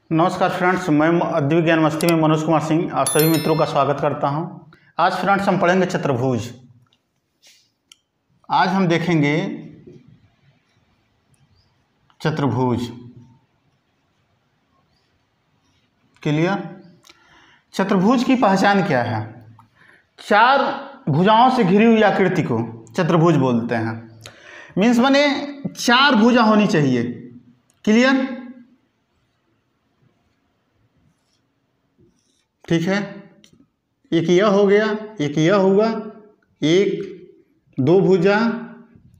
नमस्कार फ्रेंड्स, मैं अद्वितीय ज्ञान मस्ती में मनोज कुमार सिंह आप सभी मित्रों का स्वागत करता हूं। आज फ्रेंड्स हम पढ़ेंगे चतुर्भुज। आज हम देखेंगे चतुर्भुज। क्लियर? चतुर्भुज की पहचान क्या है? चार भुजाओं से घिरी हुई आकृति को चतुर्भुज बोलते हैं। मीन्स बने चार भुजा होनी चाहिए। क्लियर? ठीक है, एक यह हो गया, एक यह हुआ, एक दो भुजा,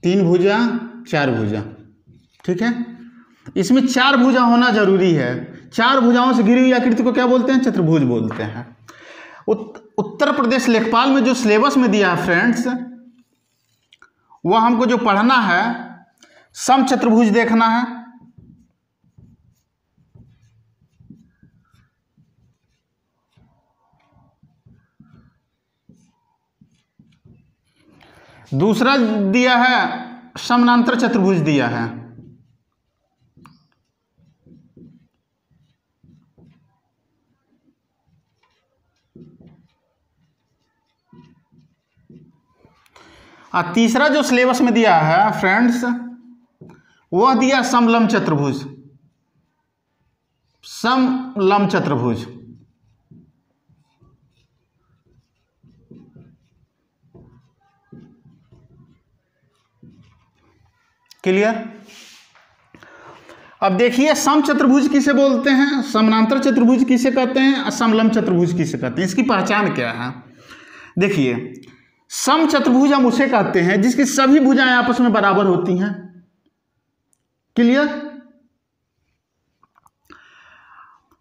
तीन भुजा, चार भुजा। ठीक है, इसमें चार भुजा होना जरूरी है। चार भुजाओं से घिरी हुई आकृति को क्या बोलते हैं? चतुर्भुज बोलते हैं। उत्तर प्रदेश लेखपाल में जो सिलेबस में दिया है फ्रेंड्स, वह हमको जो पढ़ना है समचतुर्भुज देखना है। दूसरा दिया है समानांतर चतुर्भुज दिया है। और तीसरा जो सिलेबस में दिया है फ्रेंड्स, वह दिया समलंब चतुर्भुज। समलंब चतुर्भुज। क्लियर? अब देखिए, समचतुर्भुज किसे बोलते हैं, समानांतर चतुर्भुज किसे कहते हैं और समलंब चतुर्भुज किसे कहते हैं, इसकी पहचान क्या है? देखिए, समचतुर्भुज हम उसे कहते हैं जिसकी सभी भुजाएं आपस में बराबर होती हैं। क्लियर?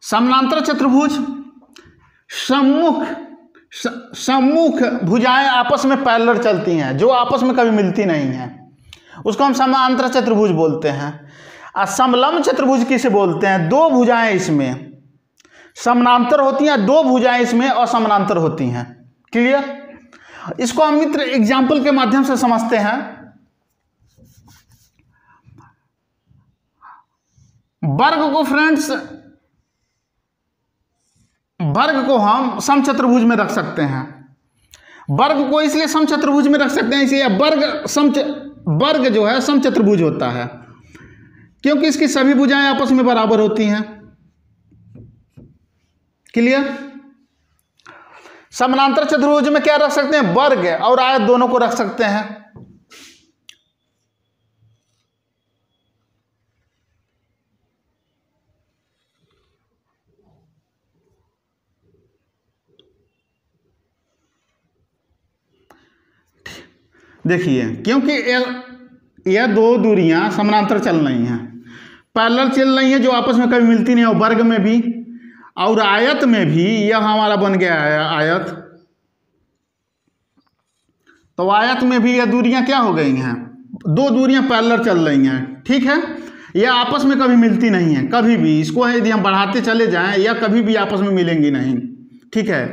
समानांतर चतुर्भुज सम्मुख भुजाएं आपस में पैरेलल चलती हैं, जो आपस में कभी मिलती नहीं हैं, उसको हम समानांतर चतुर्भुज बोलते हैं। और समलंब चतुर्भुज किसे बोलते हैं? दो भुजाएं इसमें समानांतर होती हैं, दो भुजाएं इसमें असमानांतर होती हैं। क्लियर? इसको हम मित्र एग्जाम्पल के माध्यम से समझते हैं। वर्ग को फ्रेंड्स, वर्ग को हम समचतुर्भुज में रख सकते हैं। वर्ग को इसलिए समचतुर्भुज में रख सकते हैं, इसलिए वर्ग जो है समचतुर्भुज होता है क्योंकि इसकी सभी भुजाएं आपस में बराबर होती हैं। क्लियर? समानांतर चतुर्भुज में क्या रख सकते हैं? वर्ग और आयत दोनों को रख सकते हैं। देखिए, क्योंकि यह दो दूरियां समानांतर चल रही हैं, पैरेलल चल रही हैं, जो आपस में कभी मिलती नहीं है। वर्ग में भी और आयत में भी यह हमारा बन गया है आयत। तो आयत में भी यह दूरियां क्या हो गई हैं? दो दूरियां पैरेलल चल रही हैं। ठीक है, यह आपस में कभी मिलती नहीं है, कभी भी। इसको यदि हम बढ़ाते चले जाएं, यह कभी भी आपस में मिलेंगी नहीं। ठीक है,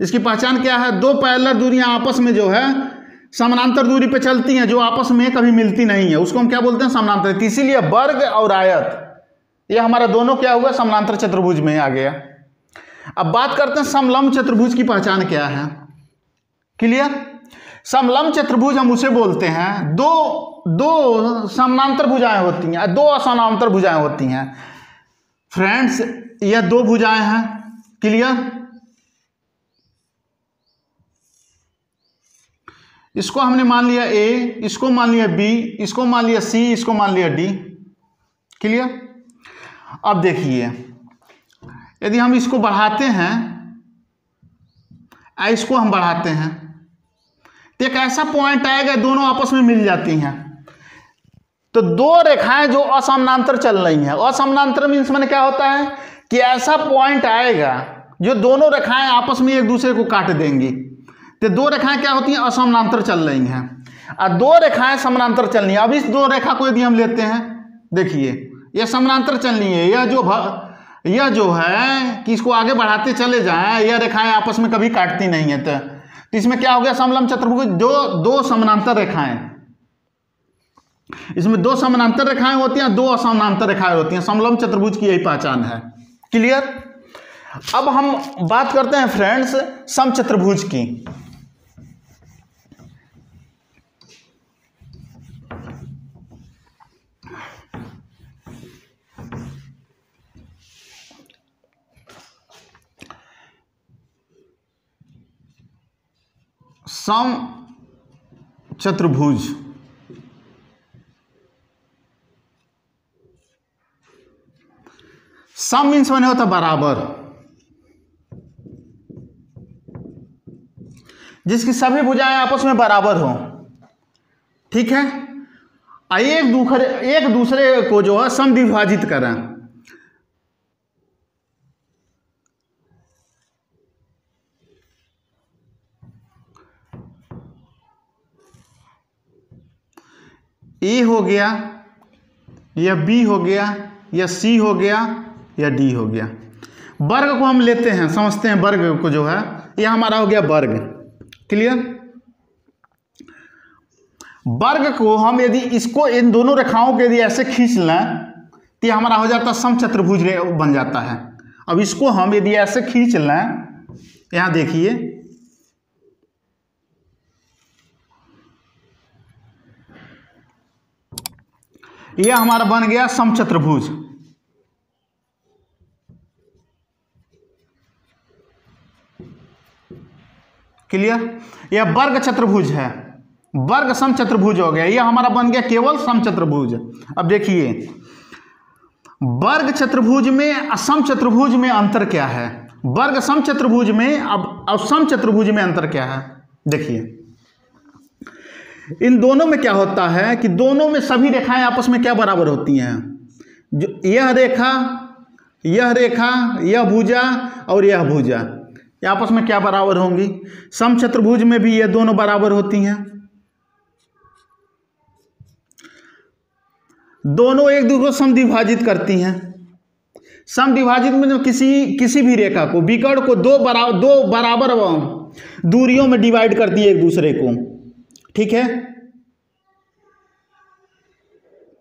इसकी पहचान क्या है? दो पैरेलल दूरियां आपस में जो है समानांतर दूरी पे चलती हैं, जो आपस में कभी मिलती नहीं है, उसको हम क्या बोलते हैं? समानांतर। इसीलिए वर्ग और आयत ये हमारा दोनों क्या हुआ? समानांतर चतुर्भुज में आ गया। अब बात करते हैं समलंब चतुर्भुज की पहचान क्या है। क्लियर? समलंब चतुर्भुज हम उसे बोलते हैं दो समानांतर भुजाएं होती हैं, दो असमानांतर भुजाएं होती हैं। फ्रेंड्स, यह दो भुजाएं हैं। क्लियर? इसको हमने मान लिया ए, इसको मान लिया बी, इसको मान लिया सी, इसको मान लिया डी। क्लियर? अब देखिए, यदि हम इसको बढ़ाते हैं, इसको हम बढ़ाते हैं, तो एक ऐसा पॉइंट आएगा दोनों आपस में मिल जाती हैं। तो दो रेखाएं जो असमानांतर चल रही हैं, असमानांतर मीन्स मैंने क्या होता है कि ऐसा पॉइंट आएगा जो दोनों रेखाएं आपस में एक दूसरे को काट देंगी। तो दो रेखाएं क्या होती हैं? असमानांतर चल रही हैं, और दो रेखाएं समानांतर चल रही हैं। अब इस दो रेखा को यदि हम लेते हैं, देखिए यह समानांतर चल रही है, यह जो है कि इसको आगे बढ़ाते चले जाएं, यह रेखाएं आपस में कभी काटती नहीं है। तो इसमें क्या हो गया? समलंब चतुर्भुज। दो समानांतर रेखाएं, इसमें दो समानांतर रेखाएं होती हैं, दो असमानांतर रेखाएं होती हैं। समलंब चतुर्भुज की यही पहचान है। क्लियर। अब हम बात करते हैं फ्रेंड्स समचतुर्भुज की। समचतुर्भुज सम मीन्स मैंने होता बराबर, जिसकी सभी भुजाएं आपस में बराबर हो। ठीक है, एक दूसरे को जो है समद्विभाजित करें। ए हो गया या बी हो गया या सी हो गया या डी हो गया। वर्ग को हम लेते हैं, समझते हैं वर्ग को जो है, यह हमारा हो गया वर्ग। क्लियर। वर्ग को हम यदि इसको इन दोनों रेखाओं के यदि ऐसे खींच लें तो यह हमारा हो जाता है समचतुर्भुज बन जाता है। अब इसको हम यदि ऐसे खींच लें, यहां देखिए, यह हमारा बन गया समचतुर्भुज। क्लियर। यह वर्ग चतुर्भुज है, वर्ग समचतुर्भुज हो गया, यह हमारा बन गया केवल समचतुर्भुज। अब देखिए वर्ग चतुर्भुज में समचतुर्भुज में अंतर क्या है, वर्ग समचतुर्भुज में अब समचतुर्भुज में अंतर क्या है। देखिए इन दोनों में क्या होता है कि दोनों में सभी रेखाएं आपस में क्या बराबर होती हैं। जो यह रेखा, यह भुजा और यह भुजा ये आपस में क्या बराबर होंगी। समचतुर्भुज में भी ये दोनों बराबर होती हैं, दोनों एक दूसरे को समद्विभाजित करती हैं। समद्विभाजित में किसी भी रेखा को, विकर्ण को दो बराबर दूरियों में डिवाइड करती है एक दूसरे को। ठीक है,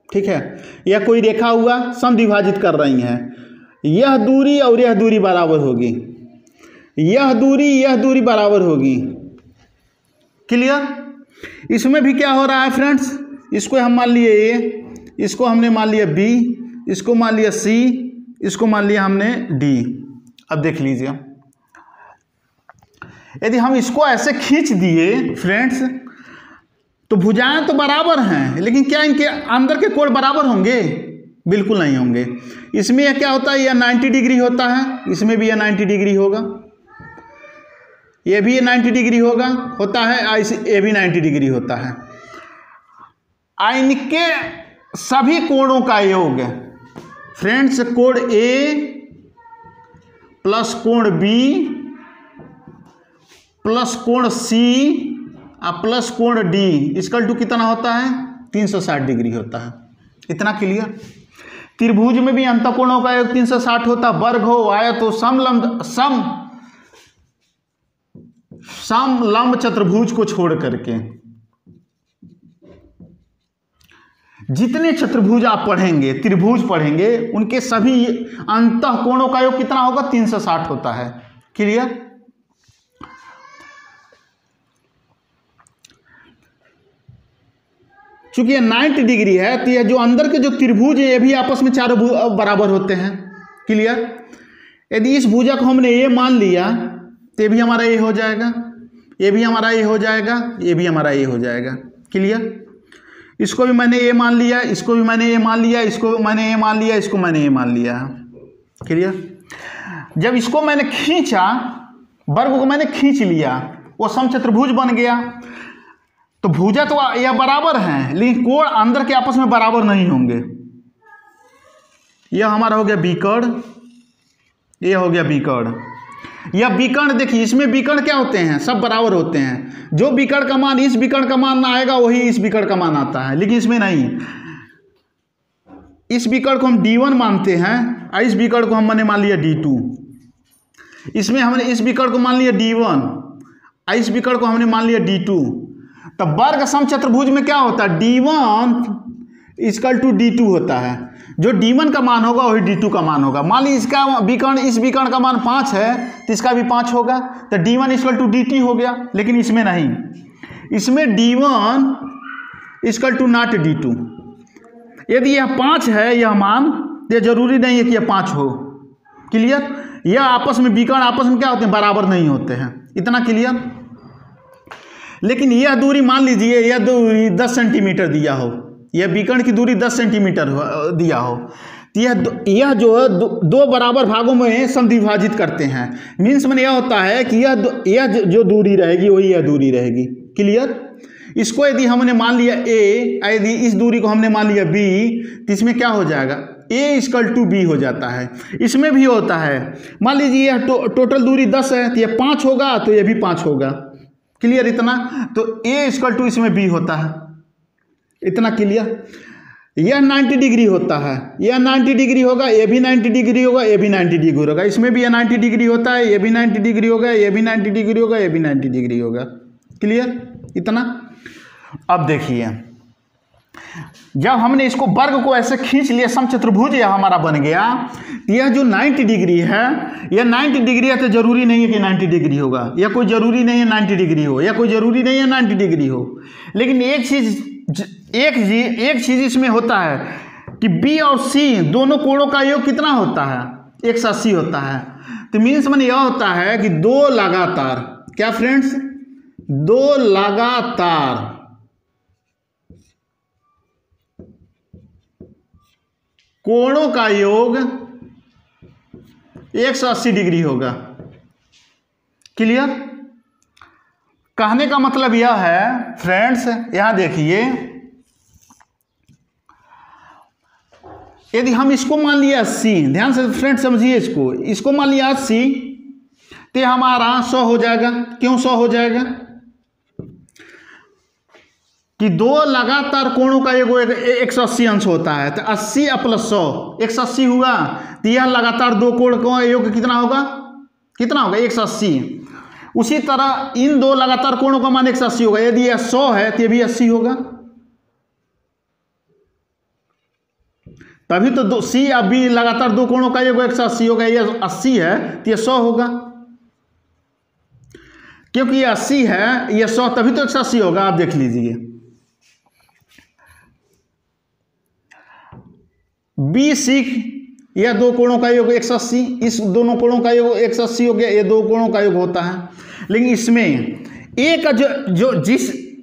ठीक है। यह कोई रेखा हुआ, समद्विभाजित कर रही हैं, यह दूरी और यह दूरी बराबर होगी, यह दूरी बराबर होगी। क्लियर। इसमें भी क्या हो रहा है फ्रेंड्स, इसको हम मान लिए ए, इसको हमने मान लिया बी, इसको मान लिया सी, इसको मान लिया हमने डी। अब देख लीजिए, यदि हम इसको ऐसे खींच दिए फ्रेंड्स तो भुजाएं तो बराबर हैं, लेकिन क्या इनके अंदर के कोण बराबर होंगे? बिल्कुल नहीं होंगे। इसमें यह क्या होता है, यह 90 डिग्री होता है, इसमें भी यह 90 डिग्री होगा, यह भी 90 डिग्री होता है, ये भी 90 डिग्री होता है। इनके सभी कोणों का योग फ्रेंड्स, कोण ए प्लस कोण बी प्लस कोण सी प्लस कोण डी इक्वल टू कितना होता है, 360 डिग्री होता है। इतना क्लियर। त्रिभुज में भी अंतःकोणों का योग 360 होता, वर्ग हो, आयत हो, समलंब चतुर्भुज को छोड़ करके जितने चतुर्भुज आप पढ़ेंगे, त्रिभुज पढ़ेंगे, उनके सभी अंतःकोणों का योग कितना होगा, 360 होता है। क्लियर। चूंकि ये 90 डिग्री है तो ये जो अंदर के जो त्रिभुज है ये भी आपस में चारों बराबर होते हैं। क्लियर। यदि इस भुजा को हमने ए मान लिया तो ये भी हमारा ए हो जाएगा, ये भी हमारा ए हो जाएगा, ये भी हमारा ए हो जाएगा। क्लियर। इसको भी मैंने ए मान लिया, इसको भी मैंने ए मान लिया, इसको मैंने ए मान लिया, इसको मैंने ए मान लिया। क्लियर। जब इसको मैंने खींचा, वर्ग को मैंने खींच लिया, वो समचतुर्भुज बन गया। तो भुजा तो यह बराबर हैं, लेकिन कोण अंदर के आपस में बराबर नहीं होंगे। यह हमारा हो गया विकर्ण, यह हो गया विकर्ण। यह विकर्ण देखिए, इसमें विकर्ण क्या होते हैं, सब बराबर होते हैं। जो विकर्ण का मान इस विकर्ण का मान आएगा वही इस विकर्ण का मान आता है, लेकिन इसमें नहीं। इस विकर्ण को हम D1 मानते हैं और इस विकर्ण को हमने मान लिया D2। इसमें हमने इस विकर्ण को मान लिया D1 और इस विकर्ण को हमने मान लिया D2। तो वर्ग समचतुर्भुज में क्या होता है, D1 इक्वल टू D2 होता है। जो d1 का मान होगा वही d2 का मान होगा। मान ली इसका विकर्ण, इस विकर्ण का मान 5 है तो इसका भी 5 होगा, तो d1 इक्वल टू dt हो गया। लेकिन इसमें नहीं, इसमें d1 equal to not d2। यदि यह 5 है यह मान, तो जरूरी नहीं है कि यह 5 हो। क्लियर? यह आपस में विकर्ण आपस में क्या होते हैं, बराबर नहीं होते हैं। इतना क्लियर? लेकिन यह दूरी मान लीजिए, यह दूरी 10 सेंटीमीटर दिया हो, यह विकर्ण की दूरी 10 सेंटीमीटर दिया हो, तो यह जो है दो बराबर भागों में समद्विभाजित करते हैं। मीन्स में यह होता है कि यह जो दूरी रहेगी वही यह दूरी रहेगी। क्लियर? इसको यदि हमने मान लिया a, यदि इस दूरी को हमने मान लिया b, तो इसमें क्या हो जाएगा, a इक्वल टू b हो जाता है। इसमें भी होता है, मान लीजिए यह टोटल दूरी 10 है, तो यह 5 होगा तो यह भी 5 होगा। क्लियर? इतना तो a इक्वल टू इसमें b होता है। इतना क्लियर? यह 90 डिग्री होता है, यह 90 डिग्री होगा, ये भी 90 डिग्री होगा, ये भी 90 डिग्री होगा, इसमें भी यह 90 डिग्री होता है, ये भी 90 डिग्री होगा, ये भी 90 डिग्री होगा, ये भी 90 डिग्री होगा। क्लियर? इतना। अब देखिए, जब हमने इसको वर्ग को ऐसे खींच लिया, समचतुर्भुज यह हमारा बन गया, यह जो 90 डिग्री है, यह 90 डिग्री है तो जरूरी नहीं है कि 90 डिग्री होगा, यह कोई जरूरी नहीं है 90 डिग्री हो, या कोई जरूरी नहीं है 90 डिग्री हो। लेकिन एक चीज इसमें होता है कि बी और सी दोनों कोणों का योग कितना होता है, 180 होता है। तो मीन्स मैंने यह होता है कि दो लगातार, क्या फ्रेंड्स, दो लगातार कोणों का योग 180 डिग्री होगा। क्लियर? कहने का मतलब यह है फ्रेंड्स, यहां देखिए, यदि हम इसको मान लिया 80, ध्यान से फ्रेंड्स समझिए, इसको मान लिया 80, तो हमारा 100 हो जाएगा। क्यों 100 हो जाएगा? कि दो लगातार कोणों का योग 180 अंश होता है, तो 80 प्लस 100 180 हुआ, तो यह लगातार दो कोण का योग कितना होगा, 180। उसी तरह इन दो लगातार कोणों का मान 180 होगा। यदि यह 100 है तो यह भी 80 होगा, तभी तो सी या बी लगातार दो कोणों का योग 180 होगा। यह 80 है तो यह 100 होगा, क्योंकि यह 80 है, यह 100, तभी तो 180 होगा। आप देख लीजिए, बी सी, यह दो कोणों का योग 180, इस दोनों कोणों का योग 180 हो गया, ये दो कोणों का योग होता है। लेकिन इसमें ए का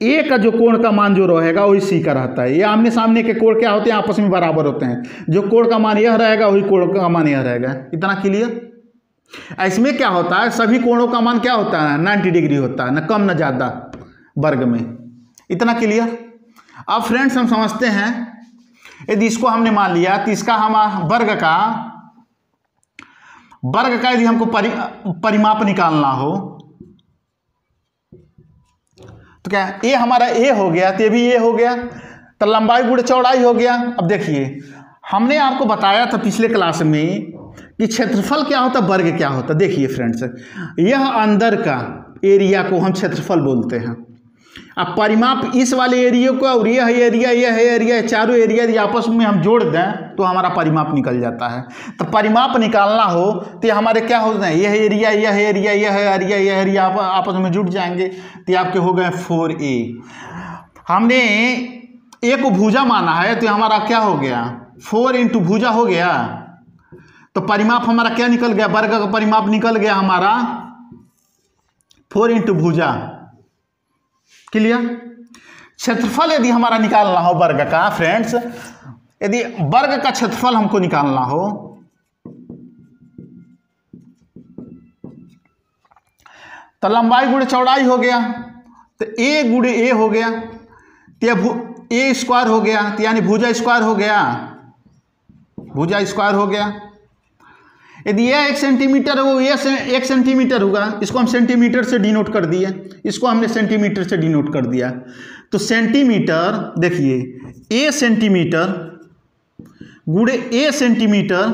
ए का जो कोण का मान जो रहेगा वही सी का रहता है। ये आमने सामने के कोण क्या होते हैं, आपस में बराबर होते हैं। जो कोण का मान यह रहेगा वही कोण का मान यह रहेगा। इतना क्लियर? इसमें क्या होता है, सभी कोणों का मान क्या होता है, 90 डिग्री होता है, न कम न ज़्यादा वर्ग में। इतना क्लियर? अब फ्रेंड्स हम समझते हैं, यदि इसको हमने मान लिया तो इसका हम वर्ग का यदि हमको परिमाप निकालना हो तो क्या, ए हमारा ए हो गया, तो ये भी ए हो गया, तो लंबाई गुणे चौड़ाई हो गया। अब देखिए, हमने आपको बताया था पिछले क्लास में कि क्षेत्रफल क्या होता, वर्ग क्या होता। देखिए फ्रेंड्स, यह अंदर का एरिया को हम क्षेत्रफल बोलते हैं। अब परिमाप इस वाले एरिया को और यह एरिया, चारों एरिया यदि आपस में हम जोड़ दें तो हमारा परिमाप निकल जाता है। तो परिमाप निकालना हो तो हमारे क्या होते हैं, यह एरिया आपस में जुड़ जाएंगे, तो आपके हो गए 4a। हमने ए को भुजा माना है, तो हमारा क्या हो गया, 4 इंटू भुजा हो गया। तो परिमाप हमारा क्या निकल गया, वर्ग का परिमाप निकल गया हमारा 4 इंटू भुजा। क्लियर? क्षेत्रफल यदि हमारा निकालना हो वर्ग का, फ्रेंड्स, यदि वर्ग का क्षेत्रफल हमको निकालना हो तो लंबाई गुणे चौड़ाई हो गया, तो ए गुणे ए हो गया, तो ए स्क्वायर हो गया, तो यानी भुजा स्क्वायर हो गया, भुजा स्क्वायर हो गया। यदि यह 1 सेंटीमीटर हो, यह 1 सेंटीमीटर होगा, इसको हम सेंटीमीटर से डिनोट कर दिए, इसको हमने सेंटीमीटर से डिनोट कर दिया। तो सेंटीमीटर, देखिए, ए सेंटीमीटर गुणे ए सेंटीमीटर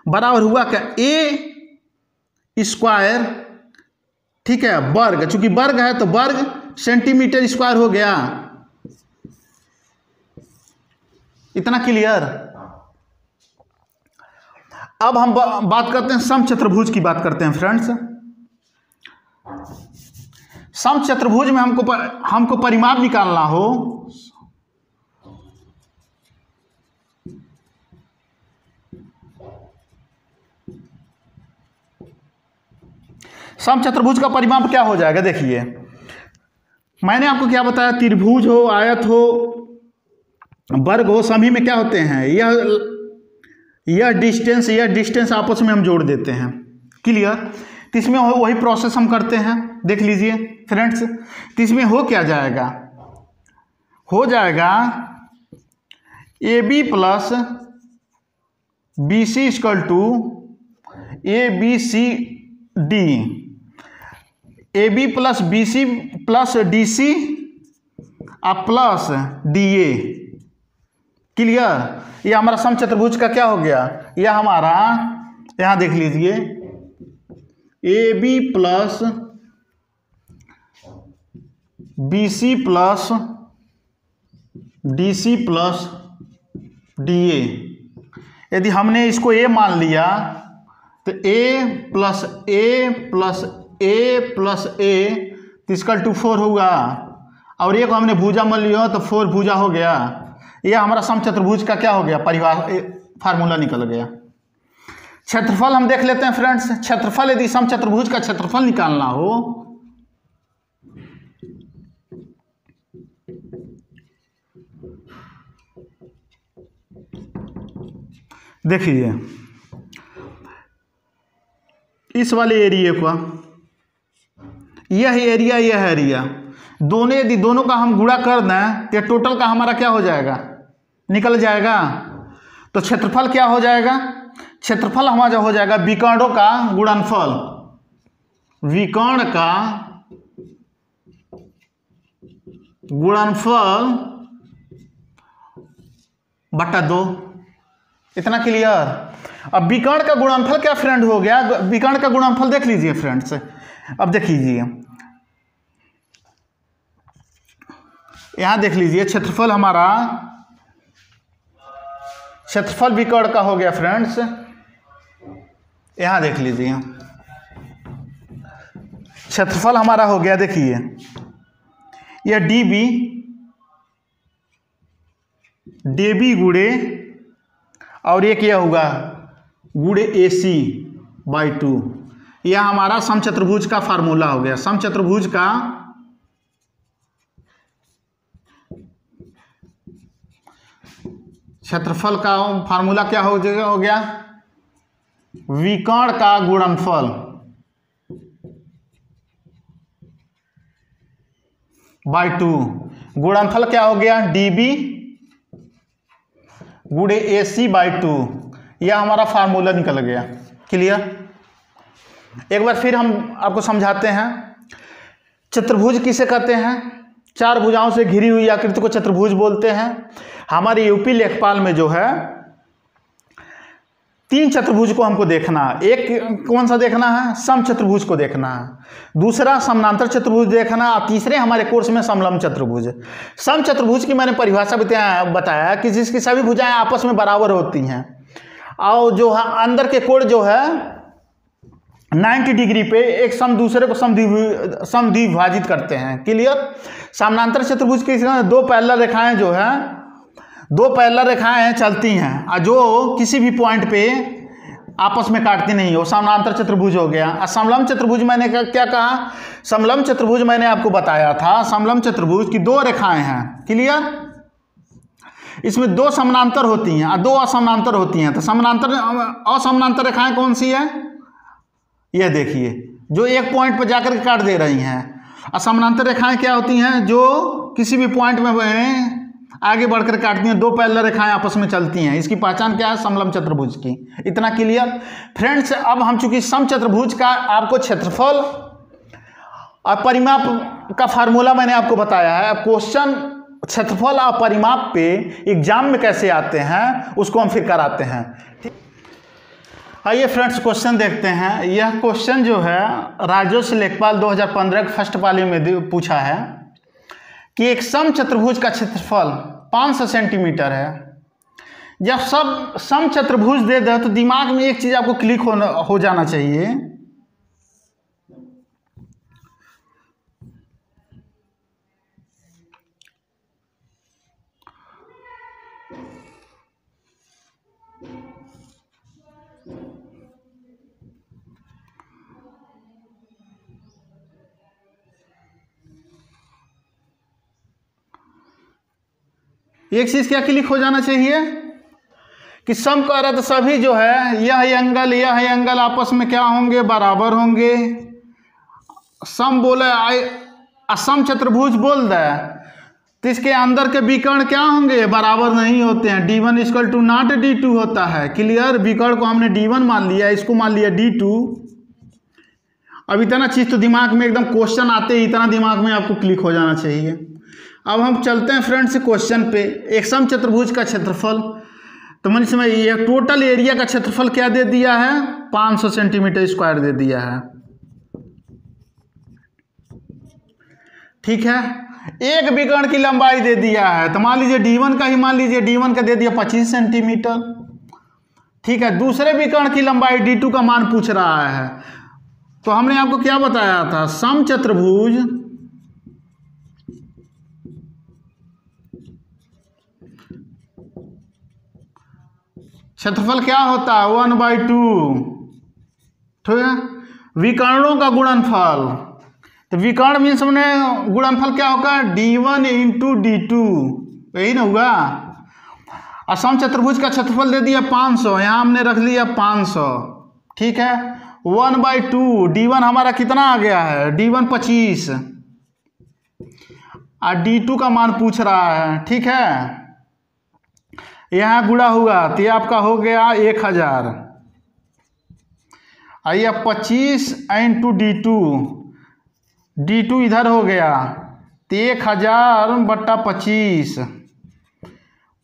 बराबर हुआ क्या, ए स्क्वायर, ठीक है, वर्ग, चूंकि वर्ग है तो वर्ग सेंटीमीटर स्क्वायर हो गया। इतना क्लियर? अब हम बात करते हैं समचतुर्भुज की बात करते हैं फ्रेंड्स। समचतुर्भुज में हमको परिमाप निकालना हो समचतुर्भुज का परिमाप क्या हो जाएगा। देखिए मैंने आपको क्या बताया, त्रिभुज हो, आयत हो, वर्ग हो, सभी में क्या होते हैं, यह डिस्टेंस आपस में हम जोड़ देते हैं। क्लियर। तो इसमें वही प्रोसेस हम करते हैं। देख लीजिए फ्रेंड्स, तो इसमें हो क्या जाएगा, हो जाएगा AB plus BC equal to ABCD, AB plus BC plus DC और प्लस DA। क्लियर। यह हमारा समचतुर्भुज का क्या हो गया, यह हमारा, यहां देख लीजिए AB plus BC plus DC plus DA। यदि हमने इसको A मान लिया तो A plus A plus A plus A equal to 4 होगा, और ये को हमने भुजा मान लिया तो 4 भुजा हो गया। यह हमारा समचतुर्भुज का क्या हो गया, फार्मूला निकल गया। क्षेत्रफल हम देख लेते हैं फ्रेंड्स। क्षेत्रफल, यदि समचतुर्भुज का क्षेत्रफल निकालना हो, देखिए इस वाले एरिया का, यह एरिया दोनों, यदि दोनों का हम गुणा कर दें तो टोटल का हमारा क्या हो जाएगा, निकल जाएगा। तो क्षेत्रफल क्या हो जाएगा, क्षेत्रफल हमारा हो जाएगा विकर्णों का गुणनफल, विकर्ण का गुणनफल बटा 2। इतना क्लियर। अब विकर्ण का गुणनफल क्या फ्रेंड हो गया, विकर्ण का गुणनफल देख लीजिए फ्रेंड्स। अब देख लीजिए, यहां देख लीजिए क्षेत्रफल हमारा, क्षेत्रफल विकर्ण का हो गया फ्रेंड्स। यहां देख लीजिए क्षेत्रफल हमारा हो गया, देखिए यह DB गुणे, और ये क्या होगा गुणे AC बाई 2। यह हमारा समचतुर्भुज का फार्मूला हो गया। समचतुर्भुज का क्षेत्रफल का फार्मूला क्या हो गया, विकर्ण का गुणनफल बाई 2। गुणनफल क्या हो गया, DB गुणे AC बाई 2। यह हमारा फार्मूला निकल गया। क्लियर। एक बार फिर हम आपको समझाते हैं। चतुर्भुज किसे कहते हैं, 4 भुजाओं से घिरी हुई आकृति को चतुर्भुज बोलते हैं। हमारे यूपी लेखपाल में जो है 3 चतुर्भुज को हमको देखना है। एक कौन सा देखना है, समचतुर्भुज को देखना है, दूसरा समानांतर चतुर्भुज देखना, और तीसरे हमारे कोर्स में समलंब चतुर्भुज। समचतुर्भुज की मैंने परिभाषा बताया कि जिसकी सभी भुजाएं आपस में बराबर होती हैं, और जो है अंदर के कोण जो है 90 डिग्री पे एक सम दूसरे को समद्विभाजित करते हैं। क्लियर। समानांतर चतुर्भुज की 2 पैरेलल रेखाएं जो है, 2 पैरेलल रेखाएं चलती हैं और जो किसी भी पॉइंट पे आपस में काटती नहीं हो, समानांतर चतुर्भुज हो गया। और समलंब चतुर्भुज मैंने क्या कहा, समलंब चतुर्भुज मैंने आपको बताया था, समलंब चतुर्भुज की 2 रेखाएं हैं। क्लियर। इसमें 2 समानांतर होती हैं और 2 असमानांतर होती हैं। तो समानांतर असमानांतर रेखाएं कौन सी है, यह देखिए, जो एक पॉइंट पर जाकर के काट दे रही हैं। और समानांतर रेखाएं क्या होती हैं, जो किसी भी पॉइंट में आगे बढ़कर काटती हैं। 2 पैरेलल रेखाएं आपस में चलती हैं। इसकी पहचान क्या है, समलंब चतुर्भुज की। इतना क्लियर फ्रेंड्स। अब हम चूंकि समचतुर्भुज का आपको क्षेत्रफल और परिमाप का फार्मूला मैंने आपको बताया है। अब क्वेश्चन क्षेत्रफल और परिमाप पे एग्जाम में कैसे आते हैं उसको हम फिर कराते हैं। आइए फ्रेंड्स क्वेश्चन देखते हैं। यह क्वेश्चन जो है राजस्व लेखपाल 2015 के फर्स्ट पाली में पूछा है कि एक समचतुर्भुज का क्षेत्रफल 500 सेंटीमीटर है, जब सब सम चतुर्भुज दे दे तो दिमाग में एक चीज आपको क्लिक हो जाना चाहिए, एक चीज क्या क्लिक हो जाना चाहिए कि सम कह रहा था सभी जो है यह एंगल आपस में क्या होंगे, बराबर होंगे। सम बोले असम चतुर्भुज बोल दे तो इसके अंदर के विकर्ण क्या होंगे, बराबर नहीं होते हैं। D1 equal to not D2 होता है। क्लियर, विकर्ण को हमने D1 मान लिया, इसको मान लिया D2। अब इतना चीज तो दिमाग में एकदम क्वेश्चन आते ही इतना दिमाग में आपको क्लिक हो जाना चाहिए। अब हम चलते हैं फ्रेंड्स क्वेश्चन पे। एक सम चतुर्भुज का क्षेत्रफल, तो मैंने इसमें ये टोटल एरिया का क्षेत्रफल क्या दे दिया है, 500 सेंटीमीटर स्क्वायर दे दिया है। ठीक है, एक विकर्ण की लंबाई दे दिया है, तो मान लीजिए D1 का ही मान लीजिए, D1 का दे दिया 25 सेंटीमीटर। ठीक है, दूसरे विकर्ण की लंबाई D2 का मान पूछ रहा है। तो हमने आपको क्या बताया था, सम चतुर्भुज क्षेत्रफल क्या होता है, 1/2। ठीक है, विकर्णों का गुणनफल, तो विकर्ण मीन्स हमने गुणनफल क्या होगा, D1 इंटू D2, यही ना हुआ। असम चतुर्भुज का क्षेत्रफल दे दिया 500, यहाँ हमने रख लिया 500। ठीक है, 1/2, D1 हमारा कितना आ गया है, D1 25 और D2 का मान पूछ रहा है। ठीक है, यहाँ गुणा हुआ तो ये आपका हो गया 1000। आइए 25 इंटू D2 इधर हो गया तो 1000/25,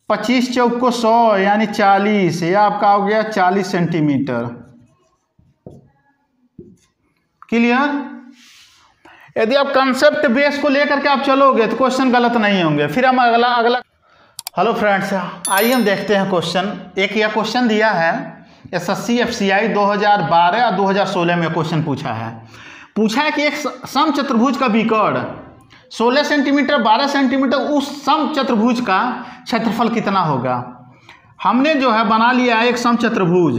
25 चौको 100 यानी 40, ये आपका हो गया 40 सेंटीमीटर। क्लियर, यदि आप कंसेप्ट बेस को लेकर के आप चलोगे तो क्वेश्चन गलत नहीं होंगे। फिर हम अगला हेलो फ्रेंड्स, आइए हम देखते हैं क्वेश्चन। एक यह क्वेश्चन दिया है SSC FCI 2012 और 2016 में क्वेश्चन पूछा है कि एक सम चतुर्भुज का विकर्ण 16 सेंटीमीटर 12 सेंटीमीटर, उस सम चतुर्भुज का क्षेत्रफल कितना होगा। हमने जो है बना लिया है एक सम चतुर्भुज।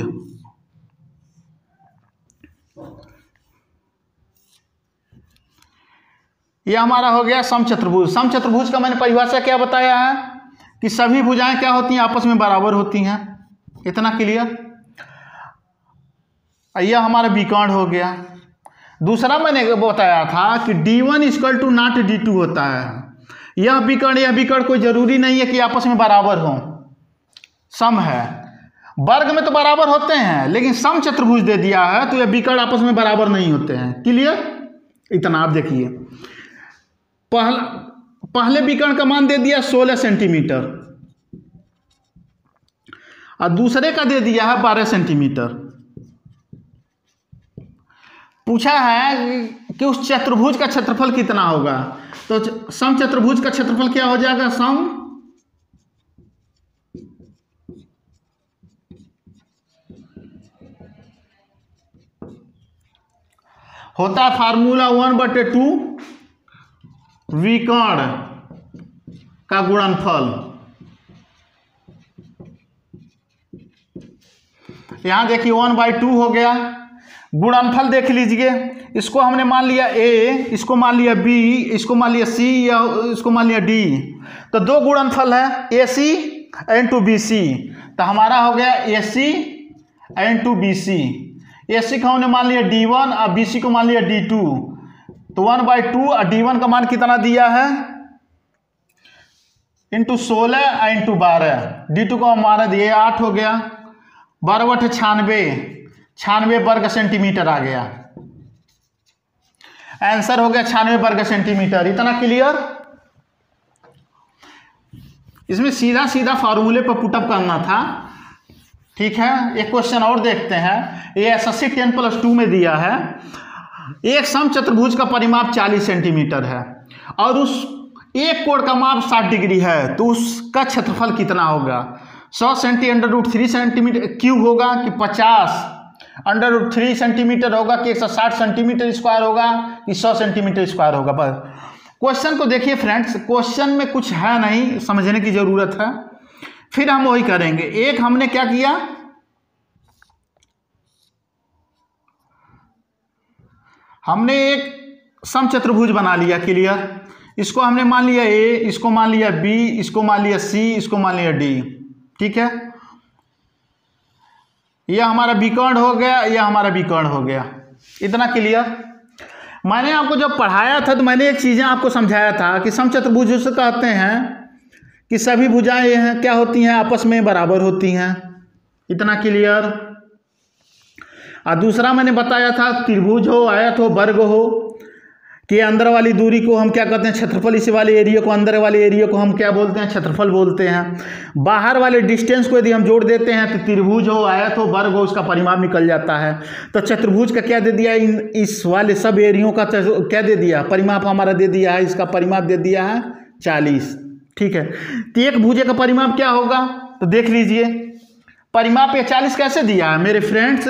यह हमारा हो गया सम चतुर्भुज। सम चतुर्भुज का मैंने परिभाषा क्या बताया है कि सभी भुजाएं क्या होती हैं, आपस में बराबर होती हैं। इतना क्लियर। यह हमारा विकर्ण हो गया। दूसरा मैंने बताया था कि D1 equal to not D2 होता है। यह विकर्ण कोई जरूरी नहीं है कि आपस में बराबर हो, सम है। वर्ग में तो बराबर होते हैं, लेकिन सम चतुर्भुज दे दिया है तो यह विकर्ण आपस में बराबर नहीं होते हैं। क्लियर, इतना आप देखिए। पहले विकर्ण का मान दे दिया 16 सेंटीमीटर और दूसरे का दे दिया है 12 सेंटीमीटर। पूछा है कि उस चतुर्भुज का क्षेत्रफल कितना होगा। तो सम चतुर्भुज का क्षेत्रफल क्या हो जाएगा, सम होता है फार्मूला 1/2 विकर्ण का गुणनफल। यहां देखिए 1/2 हो गया। गुणनफल देख लीजिए, इसको हमने मान लिया A, इसको मान लिया B, इसको मान लिया C या इसको मान लिया D। तो दो गुणनफल है AC इंटू BC, तो हमारा हो गया AC इंटू BC। AC का हमने मान लिया D1 और BC को मान लिया D2। तो 1/2 और D1 का मान कितना दिया है, इंटू 16 इंटू 12। D2 का हमारा दिया 8 हो गया। 12 96 वर्ग सेंटीमीटर आ गया। आंसर हो गया 96 वर्ग सेंटीमीटर। इतना क्लियर। इसमें सीधा सीधा फार्मूले पर पुटअप करना था। ठीक है, एक क्वेश्चन और देखते हैं। ये SSC 10+2 में दिया है। एक सम चतुर्भुज का परिमाप 40 सेंटीमीटर है और उस एक कोण का माप 60 डिग्री है, तो उसका क्षेत्रफल कितना होगा। 100 centi under root 3 centimetre cube होगा कि 50 अंडर रूट 3 सेंटीमीटर होगा कि 160 सेंटीमीटर स्क्वायर होगा कि 100 सेंटीमीटर स्क्वायर होगा। बस क्वेश्चन को देखिए फ्रेंड्स, क्वेश्चन में कुछ है नहीं, समझने की जरूरत है। फिर हम वही करेंगे। एक हमने क्या किया, हमने एक समचतुर्भुज बना लिया, क्लियर। इसको हमने मान लिया ए, इसको मान लिया बी, इसको मान लिया सी, इसको मान लिया डी, ठीक है। यह हमारा विकर्ण हो गया, यह हमारा विकर्ण हो गया, इतना क्लियर। मैंने आपको जब पढ़ाया था तो मैंने एक चीज़ें आपको समझाया था कि समचतुर्भुज उसे कहते हैं कि सभी भुजाएं हैं क्या होती हैं, आपस में बराबर होती हैं, इतना क्लियर। और दूसरा मैंने बताया था त्रिभुज हो, आयत हो, वर्ग हो, कि अंदर वाली दूरी को हम क्या कहते हैं, क्षेत्रफल। इसी वाले एरिया को, अंदर वाले एरिया को हम क्या बोलते हैं, क्षेत्रफल बोलते हैं। बाहर वाले डिस्टेंस को यदि हम जोड़ देते हैं तो त्रिभुज हो, आयत हो, वर्ग हो, उसका परिमाप निकल जाता है। तो चतुर्भुज का क्या दे दिया, इस वाले सब एरियो का क्या दे दिया, परिमाप हमारा दे दिया है, इसका परिमाप दे दिया है 40, ठीक है। तो एक भुजे का परिमाप क्या होगा, तो देख लीजिए परिमाप ये 40 कैसे दिया है मेरे फ्रेंड्स।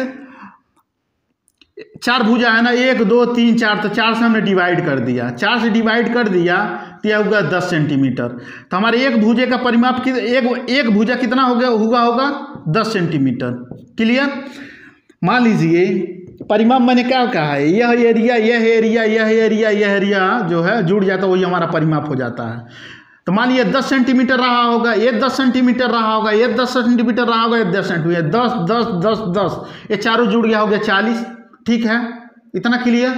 4 भुजा है ना, 1 2 3 4, तो 4 से हमने डिवाइड कर दिया, 4 से डिवाइड कर दिया तो यह होगा 10 सेंटीमीटर। तो हमारे एक भुजे का परिमाप एक भुजा कितना हो गया, होगा 10 सेंटीमीटर, क्लियर। मान लीजिए परिमाप मैंने क्या कहा है, यह एरिया यह एरिया यह एरिया यह एरिया जो है जुड़ जाता है, वही हमारा परिमाप हो जाता है। तो मान लीजिए 10 सेंटीमीटर रहा होगा, ये 10 सेंटीमीटर रहा होगा, ये 10 सेंटीमीटर रहा होगा, ये 10 सेंटीमीटर, 10 10 10 10, ये चारों जुड़ गया हो गया 40, ठीक है, इतना क्लियर।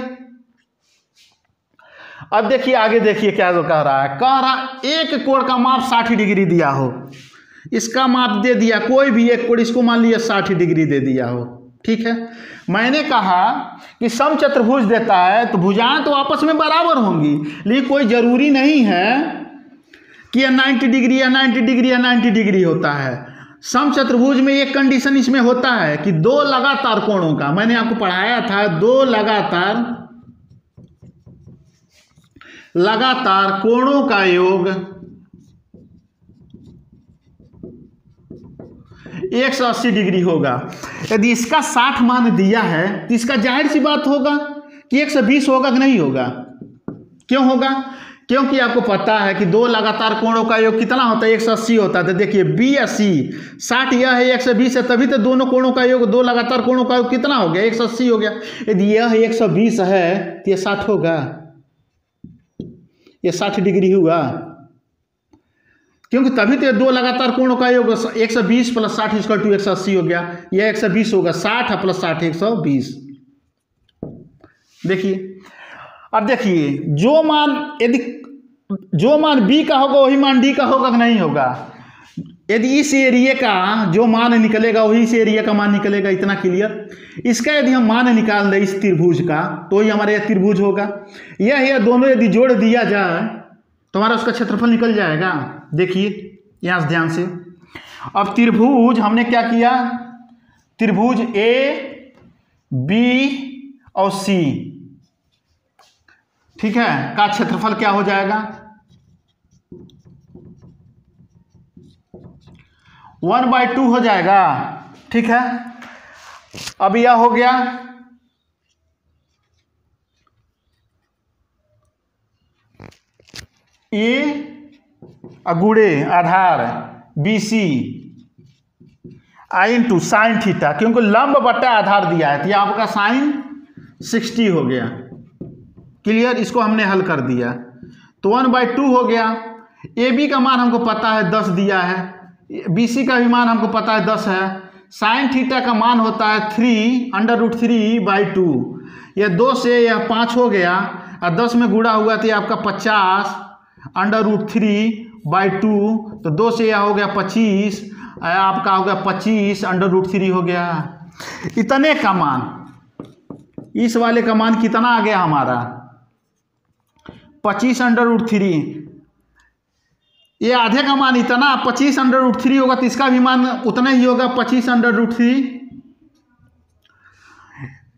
अब देखिए आगे, देखिए क्या कह रहा है, एक कोण का माप 60 डिग्री दिया हो, इसका माप दे दिया, कोई भी एक कोण, इसको मान लिया 60 डिग्री दे दिया हो, ठीक है। मैंने कहा कि समचतुर्भुज देता है तो भुजाएं तो आपस में बराबर होंगी, लेकिन कोई जरूरी नहीं है कि यह 90 डिग्री या 90 डिग्री या 90 डिग्री होता है। समचतुर्भुज में एक कंडीशन इसमें होता है कि 2 लगातार कोणों का, मैंने आपको पढ़ाया था, 2 लगातार कोणों का योग 180 डिग्री होगा। यदि इसका 60 मान दिया है तो इसका जाहिर सी बात होगा कि 120 होगा कि नहीं होगा। क्यों होगा, क्योंकि आपको पता है कि 2 लगातार कोणों का योग कितना होता है, 180 होता है। तो देखिए बी या सी, 60 यह है, 120 है, तभी तो दोनों कोणों का योग, 2 लगातार कोणों का योग कितना हो गया, 180 हो गया। यदि यह 120 है तो यह 60 होगा, यह 60 डिग्री हुआ, क्योंकि तभी तो 2 लगातार कोणों का योग 120 प्लस 60 इक्वल टू 180 हो गया। यह 120 होगा, 60 प्लस 60 120। देखिए अब देखिए जो मान बी का होगा वही मान डी का होगा कि नहीं होगा। यदि इस एरिया का जो मान निकलेगा वही इस एरिया का मान निकलेगा, इतना क्लियर। इसका यदि हम मान निकाल दें इस त्रिभुज का तो ही हमारा यह त्रिभुज होगा। यह दोनों यदि जोड़ दिया जाए तो हमारा उसका क्षेत्रफल निकल जाएगा। देखिए यहाँ से ध्यान से, अब त्रिभुज हमने क्या किया, त्रिभुज ए बी और सी, ठीक है, का क्षेत्रफल क्या हो जाएगा, 1/2 हो जाएगा, ठीक है। अब यह हो गया ए गुणे आधार BC आई इंटू साइन थीटा, क्योंकि लंब बटा आधार दिया है तो यह आपका साइन 60 हो गया, क्लियर। इसको हमने हल कर दिया तो 1/2 हो गया। AB का मान हमको पता है 10 दिया है, BC का भी मान हमको पता है 10 है, साइन थीटा का मान होता है 3√3/2, यह 2 से यह 5 हो गया और 10 में गुणा हुआ तो यह आपका 50 √3/2, तो 2 से यह हो गया 25, आपका हो गया 25 √3 हो गया। इतने का मान, इस वाले का मान कितना आ गया हमारा 25 √3, ये आधे का मान इतना 25 √3 होगा तो इसका भी मान उतना ही होगा 25 √3।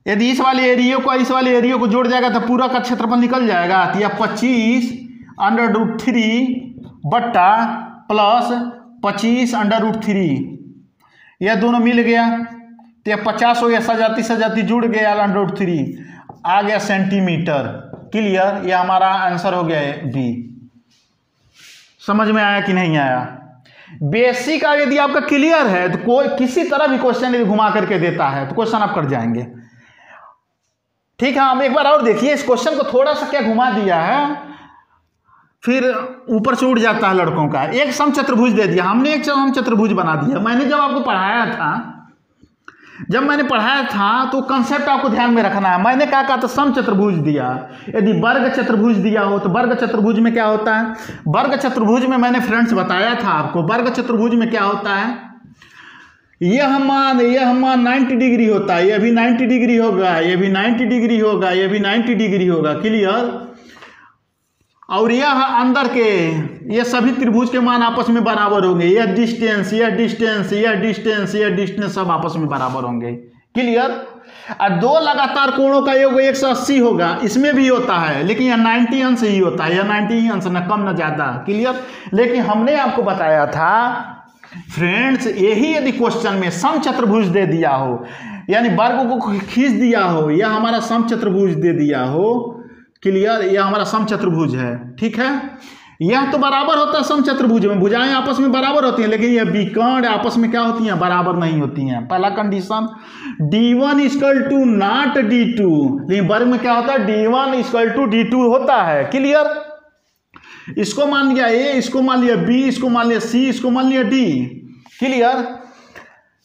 यदि इस वाले एरिया को इस वाले एरिया को जोड़ जाएगा तो पूरा का क्षेत्रफल निकल जाएगा। तो यह 25 √3 बट्टा प्लस 25√3, यह दोनों मिल गया तो यह 50 हो गया, सजाती जुड़ गया √3 आ गया सेंटीमीटर। क्लियर, यह हमारा आंसर हो गया है बी। समझ में आया कि नहीं आया? बेसिक यदि आपका क्लियर है तो कोई किसी तरह भी क्वेश्चन यदि घुमा करके देता है तो क्वेश्चन आप कर जाएंगे। ठीक है, हम एक बार और देखिए, इस क्वेश्चन को थोड़ा सा क्या घुमा दिया है, फिर ऊपर से उड़ जाता है लड़कों का। एक समचतुर्भुज दे दिया हमने, एक समचतुर्भुज बना दिया। मैंने जब आपको पढ़ाया था, तो कंसेप्ट आपको ध्यान में रखना है। मैंने क्या कहा था, समचतुर्भुज दिया। यदि वर्ग चतुर्भुज दिया हो तो वर्ग चतुर्भुज में क्या होता है, वर्ग चतुर्भुज में मैंने फ्रेंड्स बताया था आपको, वर्ग चतुर्भुज में क्या होता है, यह मान 90 डिग्री होता है, यह भी 90 डिग्री होगा, यह भी 90 डिग्री होगा, यह भी 90 डिग्री होगा। क्लियर, और यह अंदर के ये सभी त्रिभुज के मान आपस में बराबर होंगे। यह डिस्टेंस, यह डिस्टेंस, यह डिस्टेंस, यह डिस्टेंस सब आपस में बराबर होंगे। क्लियर, और दो लगातार कोणों का योग 180 होगा, इसमें भी होता है, लेकिन यह 90 अंश ही होता है, यह 90 अंश, न कम न ज्यादा। क्लियर, लेकिन हमने आपको बताया था फ्रेंड्स, यही यदि क्वेश्चन में समचतुर्भुज दे दिया हो, यानी वर्ग को खींच दिया हो, यह हमारा समचतुर्भुज दे दिया हो। क्लियर, यह हमारा समचतुर्भुज है। ठीक है, यह तो बराबर होता है समचतुर्भुज में, भुजाएं आपस में बराबर होती हैं, लेकिन यह विकर्ण आपस में क्या होती हैं, बराबर नहीं होती हैं। पहला कंडीशन, D1 = not D2, लेकिन वर्ग में क्या होता है, D1 = D2 होता है। क्लियर, इसको मान लिया A, इसको मान लिया B, इसको मान लिया C, इसको मान लिया D। क्लियर,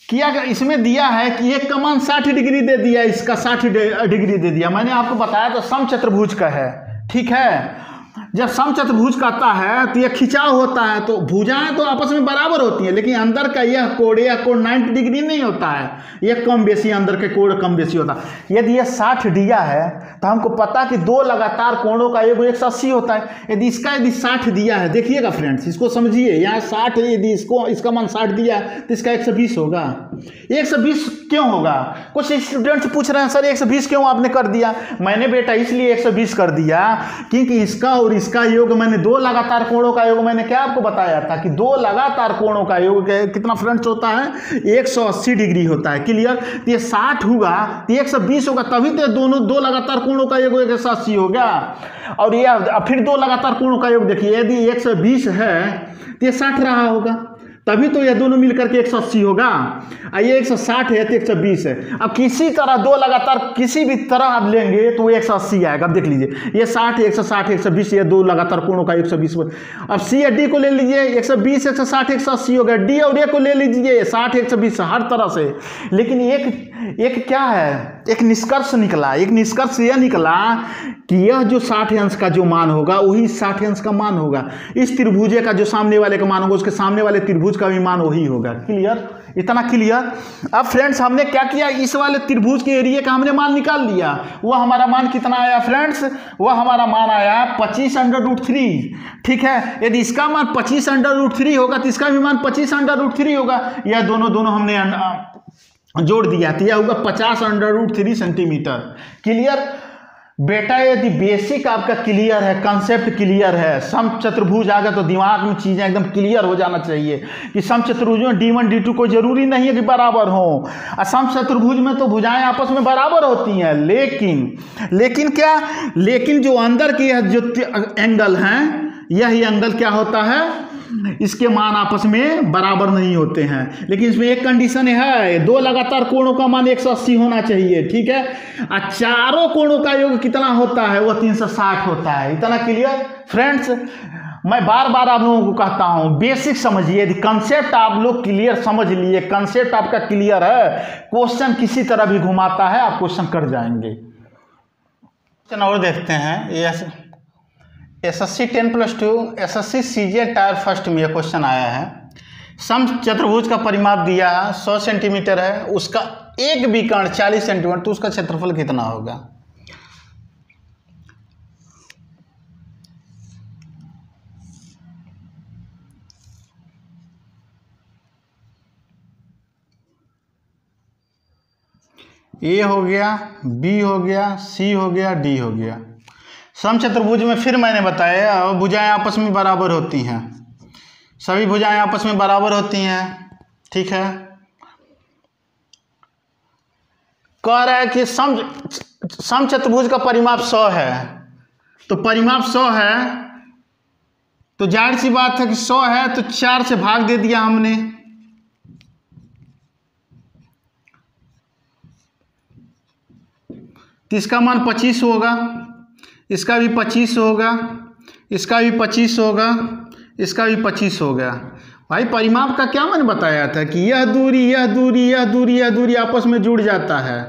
किया इसमें दिया है कि एक का मान 60 डिग्री दे दिया, इसका 60 डिग्री दे दिया। मैंने आपको बताया तो समचतुर्भुज का है। ठीक है, जब समचतुर्भुज कहता है तो यह खिंचाव होता है, तो भुजाएं तो आपस में बराबर होती हैं, लेकिन अंदर का यह कोण 90 डिग्री नहीं होता है, यह कम बेसी, अंदर के कोण कम बेसी होता है। यदि यह 60 दिया है तो हमको पता कि दो लगातार कोणों का योग 180 होता है। यदि 60 दिया है, देखिएगा फ्रेंड्स, इसको समझिए, यहाँ 60 है, यदि इसका मान 60 दिया है तो इसका 120 होगा। 120 क्यों होगा? कुछ स्टूडेंट्स पूछ रहे हैं सर 120 क्यों आपने कर दिया? मैंने बेटा इसलिए 120 कर दिया क्योंकि इसका और इसका योग, मैंने दो लगातार कोणों का योग, मैंने क्या आपको बताया था कि दो लगातार कोणों का योग कितना फ्रेंड्स होता है, 180 डिग्री होता है। क्लियर, तो ये 60 होगा तो 120 होगा, तभी तो दोनों दो लगातार कोणों का योग 180 हो गया। और ये फिर दो लगातार कोणों का योग देखिए, यदि 120 है तो ये 60 रहा होगा, तभी तो ये दोनों मिलकर के 180 होगा। ये 160 है तो 120 है। अब किसी तरह दो लगातार किसी भी तरह आप लेंगे तो वो 180 आएगा। अब देख लीजिए, ये 60, 160, 120, ये दो लगातार कोणों का 120। अब सी या डी को ले लीजिए, 120, 160, 180 हो गया। डी और ए को ले लीजिए, 60, 120, हर तरह से। लेकिन एक क्या है, एक निष्कर्ष निकला, एक निष्कर्ष यह निकला कि यह जो 60 अंश का जो मान होगा वही 60 अंश का मान होगा। इस त्रिभुज का जो सामने वाले का मान होगा उसके सामने वाले त्रिभुज का भी मान वही होगा। क्लियर, इतना क्लियर। अब फ्रेंड्स हमने क्या किया, इस वाले त्रिभुज के एरिया का हमने मान निकाल लिया। वह हमारा मान कितना आया फ्रेंड्स, वह हमारा मान आया 25√3। ठीक है, यदि इसका मान 25√3 होगा तो इसका भी मान 25√3 होगा। यह दोनों हमने जोड़ दिया तो यह होगा 50√3 सेंटीमीटर। क्लियर बेटा, यदि बेसिक आपका क्लियर है, कंसेप्ट क्लियर है, समचतुर्भुज आ गया तो दिमाग में चीज़ें एकदम क्लियर हो जाना चाहिए कि समचतुर्भुज में D1 D2 कोई जरूरी नहीं है कि बराबर हो। और समचतुर्भुज में तो भुजाएं आपस में बराबर होती हैं, लेकिन जो अंदर के जो एंगल हैं, यही एंगल क्या होता है, इसके मान आपस में बराबर नहीं होते हैं। लेकिन इसमें एक कंडीशन है, दो लगातार कोणों का मान 180 होना चाहिए। ठीक है, और चारों कोणों का योग कितना होता है, वह 360 होता है। इतना क्लियर फ्रेंड्स। मैं बार बार आप लोगों को कहता हूं, बेसिक समझिए, यदि कंसेप्ट आप लोग क्लियर समझ लिए, कंसेप्ट आपका क्लियर है, क्वेश्चन किसी तरह भी घुमाता है आप क्वेश्चन कर जाएंगे। क्वेश्चन और देखते हैं, SSC 10+2 SSC CGL tyre first में यह क्वेश्चन आया है। समचतुर्भुज का परिमाप दिया है 100 सेंटीमीटर है, उसका एक विकर्ण 40 सेंटीमीटर, तो उसका क्षेत्रफल कितना होगा। ए हो गया, बी हो गया, सी हो गया, डी हो गया। समचतुर्भुज में फिर मैंने बताया भुजाएं आपस में बराबर होती हैं। सभी भुजाएं आपस में बराबर होती हैं, ठीक है। कह रहा है कि समचतुर्भुज का परिमाप 100 है, तो परिमाप 100 है तो जाहिर सी बात है कि 100 है तो 4 से भाग दे दिया हमने, तो इसका मान 25 होगा, इसका भी 25 होगा, इसका भी 25 होगा, इसका भी 25 होगा। भाई परिमाप का क्या मैंने बताया था कि यह दूरी यह दूरी यह दूरी यह दूरी आपस में जुड़ जाता है,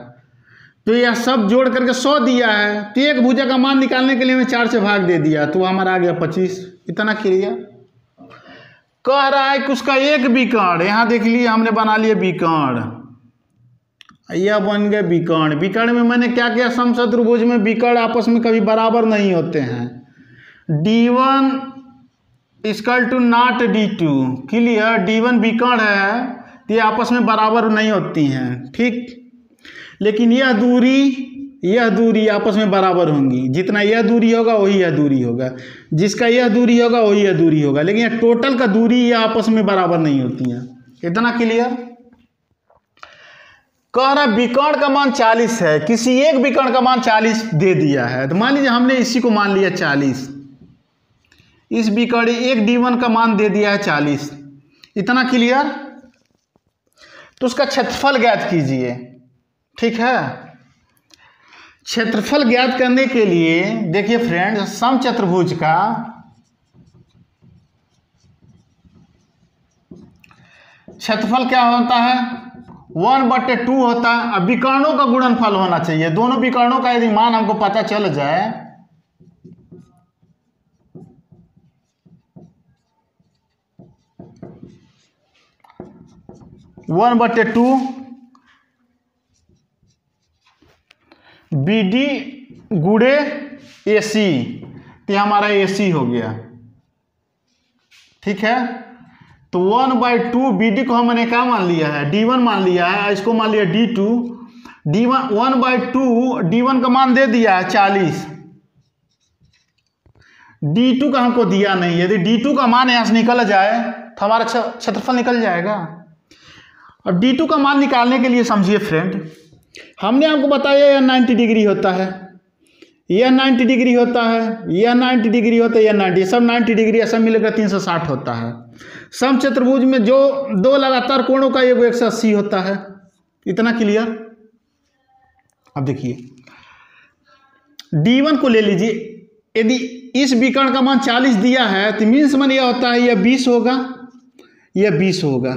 तो यह सब जोड़ करके 100 दिया है, तो एक भुजा का मान निकालने के लिए मैं 4 से भाग दे दिया तो हमारा आ गया 25। इतना क्लियर। कह रहा है कि उसका एक विकर्ण, यहाँ देख लिए हमने बना लिए विकर्ण, यह बन गए विकर्ण। विकर्ण में मैंने क्या किया, समचतुर्भुज में विकर्ण आपस में कभी बराबर नहीं होते हैं। D1 equal to not D2, clear. D1 विकर्ण है तो ये आपस में बराबर नहीं होती हैं, ठीक। लेकिन यह दूरी आपस में बराबर होंगी, जितना यह दूरी होगा वही यह दूरी होगा, जिसका यह दूरी होगा वही यह दूरी होगा, लेकिन यह टोटल का दूरी ये आपस में बराबर नहीं होती हैं। इतना क्लियर। कह रहा विकर्ण का मान 40 है, किसी एक विकर्ण का मान 40 दे दिया है, तो मान लीजिए हमने इसी को मान लिया 40, इस विकर्ण एक D1 का मान दे दिया है 40। इतना क्लियर। तो उसका क्षेत्रफल ज्ञात कीजिए, ठीक है। क्षेत्रफल ज्ञात करने के लिए देखिए फ्रेंड्स, समचतुर्भुज का क्षेत्रफल क्या होता है, 1/2 होता है। अब विकर्णों का गुणनफल होना चाहिए, दोनों विकर्णों का यदि मान हमको पता चल जाए, वन बटे टू BD गुड़े AC, तो हमारा AC हो गया, ठीक है। तो 1/2 BD को हमने क्या मान लिया है, D1 मान लिया है, इसको मान लिया D2। D1 1/2 D1 का मान दे दिया है 40, D2 का हमको दिया नहीं। यदि D2 का मान यहाँ से निकल जाए तो हमारा क्षेत्रफल निकल जाएगा। अब D2 का मान निकालने के लिए समझिए फ्रेंड, हमने आपको बताया यह 90 डिग्री होता है, यह 90 डिग्री होता है, यह 90 डिग्री होता है, यह 90, सब 90 डिग्री, सब मिलेगा 360 होता है। समचतुर्भुज में जो दो लगातार कोणों का योग 180 होता है। इतना क्लियर। अब देखिए D1 को ले लीजिए, यदि इस विकर्ण का मान 40 दिया है तो मीन्स मान यह होता है यह 20 होगा, यह 20 होगा।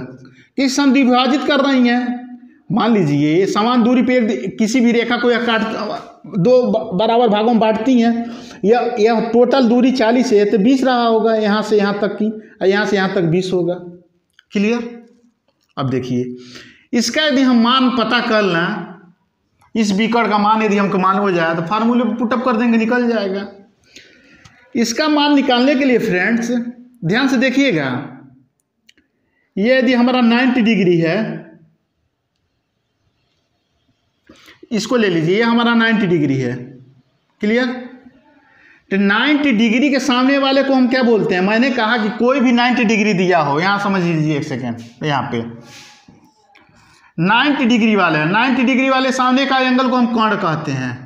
किस सम विभाजित कर रही हैं, मान लीजिए समान दूरी पे किसी भी रेखा को यह काट दो बराबर भागों में बांटती हैं, यह टोटल दूरी 40 है तो 20 रहा होगा, यहाँ से यहाँ तक की, यहाँ से यहाँ तक 20 होगा। क्लियर। अब देखिए इसका यदि हम मान पता कर लें, इस विकर्ण का मान यदि हमको मालूम हो जाए तो फार्मूले में पुटअप कर देंगे, निकल जाएगा। इसका मान निकालने के लिए फ्रेंड्स ध्यान से देखिएगा, ये यदि हमारा 90 डिग्री है, इसको ले लीजिए, ये हमारा 90 डिग्री है। क्लियर। तो 90 डिग्री के सामने वाले को हम क्या बोलते हैं, मैंने कहा कि कोई भी 90 डिग्री दिया हो, यहाँ समझ लीजिए एक सेकेंड, यहाँ पे 90 डिग्री वाले, 90 डिग्री वाले सामने का एंगल को हम कर्ण कहते हैं।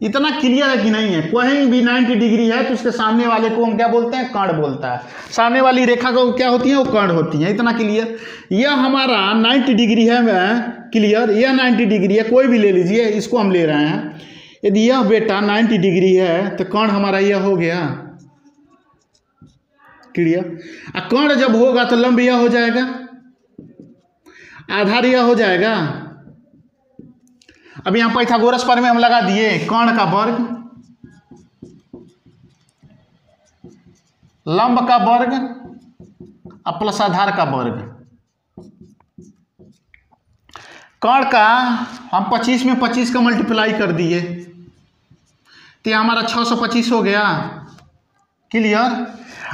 इतना क्लियर है कि नहीं है, कहीं भी 90 डिग्री है तो उसके सामने वाले को हम क्या बोलते हैं, कर्ण बोलता है। सामने वाली रेखा को क्या होती है, वो कर्ण होती है। इतना क्लियर। यह हमारा 90 डिग्री है, क्लियर, यह 90 डिग्री है, कोई भी ले लीजिए, इसको हम ले रहे हैं। यदि यह बेटा 90 डिग्री है तो कर्ण हमारा यह हो गया। क्लियर। कर्ण जब होगा तो लंब यह हो जाएगा, आधार यह हो जाएगा। अब यहाँ पाइथागोरस पर में हम लगा दिए कर्ण का वर्ग, लंब का वर्ग और प्लस आधार का वर्ग। कर्ण का हम 25 में 25 का मल्टीप्लाई कर दिए तो हमारा 625 हो गया। क्लियर।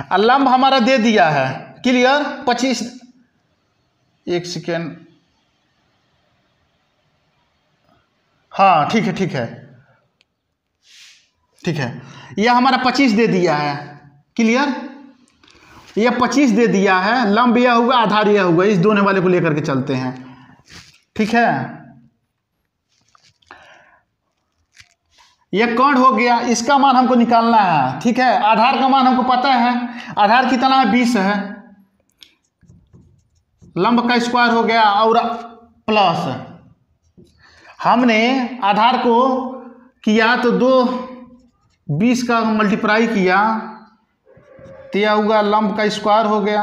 और लंब हमारा दे दिया है, क्लियर, 25। एक सेकेंड, हाँ ठीक है, ठीक है, ठीक है, यह हमारा 25 दे दिया है। क्लियर। ये 25 दे दिया है, लंब यह होगा, आधार यह होगा, इस दोनों वाले को लेकर के चलते हैं। ठीक है, ये कर्ण हो गया, इसका मान हमको निकालना है। ठीक है, आधार का मान हमको पता है, आधार कितना है 20 है, लंब का स्क्वायर हो गया और प्लस हमने आधार को किया तो 20 का मल्टीप्लाई किया तो यह होगा लंब का स्क्वायर हो गया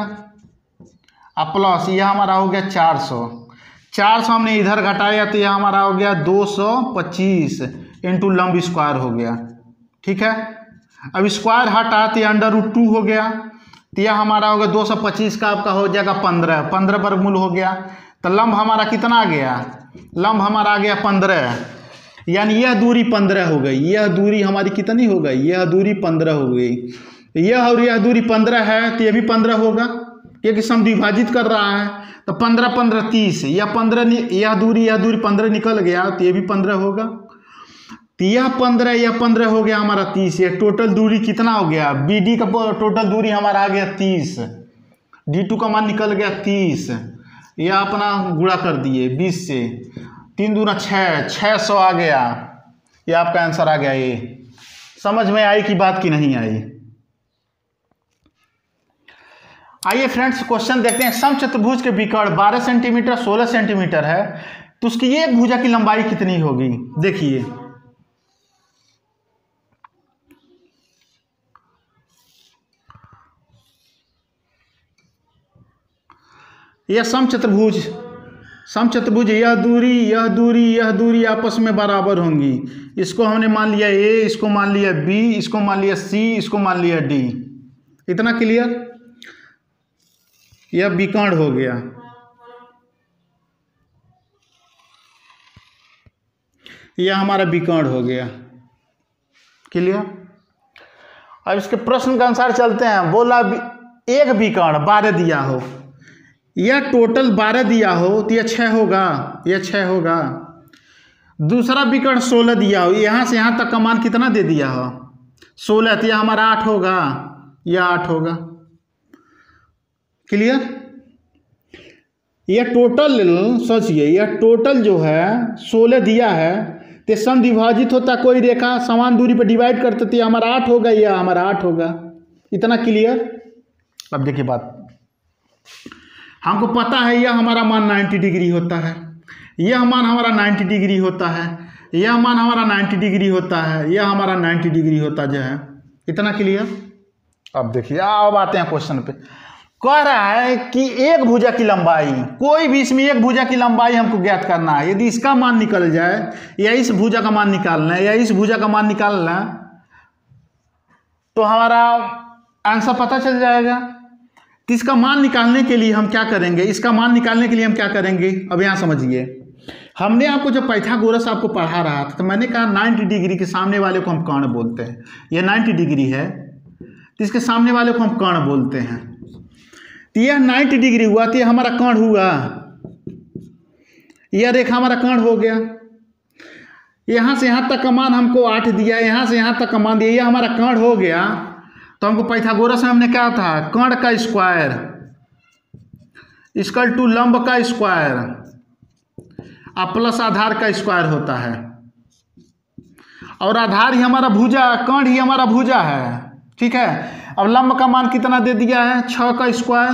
और प्लस यह हमारा हो गया 400 हमने इधर घटाया तो यह हमारा हो गया 225 इंटू लंब स्क्वायर हो गया। ठीक है, अब स्क्वायर हटा तो √2 हो गया तो यह हमारा हो गया 225 का आपका हो जाएगा 15 वर्गमूल हो गया। तो लंब हमारा कितना आ गया, लंब हमारा आ गया 15, यानी यह दूरी 15 हो गई, यह दूरी हमारी कितनी हो गई, यह दूरी 15 हो गई। यह और यह दूरी 15 है तो यह भी 15 होगा, क्योंकि समद्विभाजित कर रहा है। तो 15 15 30, यह 15, यह दूरी 15 निकल गया तो यह भी 15 होगा। तो यह 15 हो गया हमारा 30। ये टोटल दूरी कितना हो गया, BD का टोटल दूरी हमारा आ गया 30, D2 का मान निकल गया 30, यह अपना गुणा कर दिए 20 से, 3 दूना 6, 600 आ गया। ये आपका आंसर आ गया। ये समझ में आई कि बात की नहीं आई? आइए फ्रेंड्स क्वेश्चन देखते हैं। समचतुर्भुज के विकर्ण 12 सेंटीमीटर 16 सेंटीमीटर है, तो उसकी एक भुजा की लंबाई कितनी होगी? देखिए, यह समचतुर्भुज यह दूरी आपस में बराबर होंगी। इसको हमने मान लिया A, इसको मान लिया B, इसको मान लिया C, इसको मान लिया D। इतना क्लियर? यह विकर्ण हो गया। यह हमारा विकर्ण हो गया। क्लियर? अब इसके प्रश्न के अनुसार चलते हैं। बोला एक विकर्ण 12 दिया हो, यह टोटल 12 दिया हो तो यह 6 होगा, यह 6 होगा। दूसरा विकर्ण 16 दिया हो, यहाँ से यहाँ तक का मान कितना दे दिया हो 16, तो यह हमारा 8 होगा, यह 8 होगा। क्लियर? यह टोटल सोचिए, यह टोटल जो है 16 दिया है तो समद्विभाजित होता कोई रेखा समान दूरी पर डिवाइड करते तो यह हमारा 8 होगा, यह हमारा 8 होगा। इतना क्लियर? अब देखिए बात, हमको पता है यह हमारा मान 90 डिग्री होता है, यह मान हमारा 90 डिग्री होता है, यह मान हमारा 90 डिग्री होता है, यह हमारा 90 डिग्री होता जो है। इतना क्लियर? अब देखिए, अब आते हैं क्वेश्चन पे। कह रहा है कि एक भुजा की लंबाई, कोई भी इसमें एक भुजा की लंबाई हमको ज्ञात करना है। यदि इसका मान निकल जाए या इस भुजा का मान निकालना है या इस भुजा का मान निकालना है तो हमारा आंसर पता चल जाएगा। तो इसका मान निकालने के लिए हम क्या करेंगे, इसका मान निकालने के लिए हम क्या करेंगे? अब यहाँ समझिए, हमने आपको जब पाइथागोरस आपको पढ़ा रहा था तो मैंने कहा 90 डिग्री के सामने वाले को हम कर्ण बोलते हैं। यह 90 डिग्री है तो इसके सामने वाले को हम कर्ण बोलते हैं। तो यह 90 डिग्री हुआ तो यह हमारा कर्ण हुआ, यह रेखा हमारा कर्ण हो गया। यहाँ से यहाँ तक का मान हमको 8 दिया, यहाँ से यहाँ तक का मान दिया, यह हमारा कर्ण हो गया। तो हमको पाइथागोरस में हमने क्या था, कर्ण का स्क्वायर इक्वल टू लंब का स्क्वायर और प्लस आधार का स्क्वायर होता है। और आधार ही हमारा भुजा, कर्ण ही हमारा भुजा है। ठीक है, अब लंब का मान कितना दे दिया है, 6 का स्क्वायर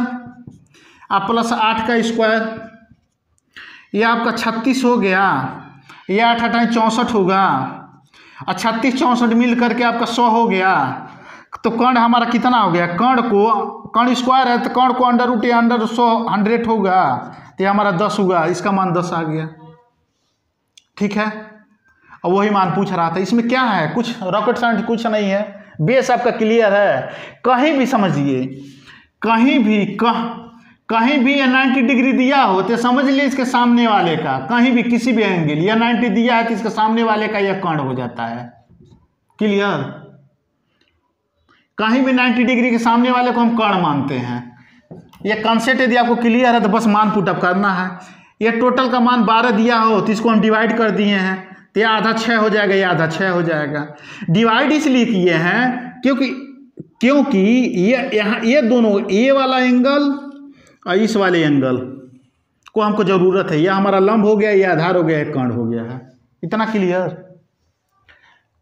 और प्लस 8 का स्क्वायर, यह आपका 36 हो गया। यह 8 8 64 होगा और 36 64 मिल करके आपका 100 हो गया। तो कर्ण हमारा कितना हो गया, कर्ण स्क्वायर है तो कर्ण को √100 होगा तो यह हमारा 10 होगा। इसका मान 10 आ गया। ठीक है, और वही मान पूछ रहा था। इसमें क्या है, कुछ रॉकेट साइंस कुछ नहीं है, बेस आपका क्लियर है। कहीं भी समझिए, कहीं भी यह 90 डिग्री दिया हो तो समझ लीजिए इसके सामने वाले का, कहीं भी किसी भी एंगल यह 90 दिया है तो इसके सामने वाले का यह कर्ण हो जाता है। क्लियर? कहीं भी 90 डिग्री के सामने वाले को हम कर्ण मानते हैं। यह कॉन्सेप्ट यदि आपको क्लियर है तो बस मान पुटअप करना है। यह टोटल का मान 12 दिया हो तो इसको हम डिवाइड कर दिए हैं तो यह आधा 6 हो जाएगा, यह आधा 6 हो जाएगा। डिवाइड इसलिए किए हैं क्योंकि क्योंकि ये यहाँ ये दोनों, ये वाला एंगल और इस वाले एंगल को हमको ज़रूरत है। यह हमारा लंब हो गया, यह आधार हो गया, एक कर्ण हो गया है। इतना क्लियर।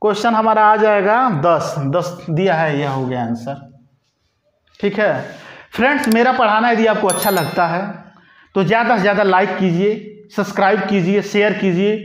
क्वेश्चन हमारा आ जाएगा 10 दिया है, यह हो गया आंसर। ठीक है फ्रेंड्स, मेरा पढ़ाना यदि आपको अच्छा लगता है तो ज़्यादा से ज़्यादा लाइक कीजिए, सब्सक्राइब कीजिए, शेयर कीजिए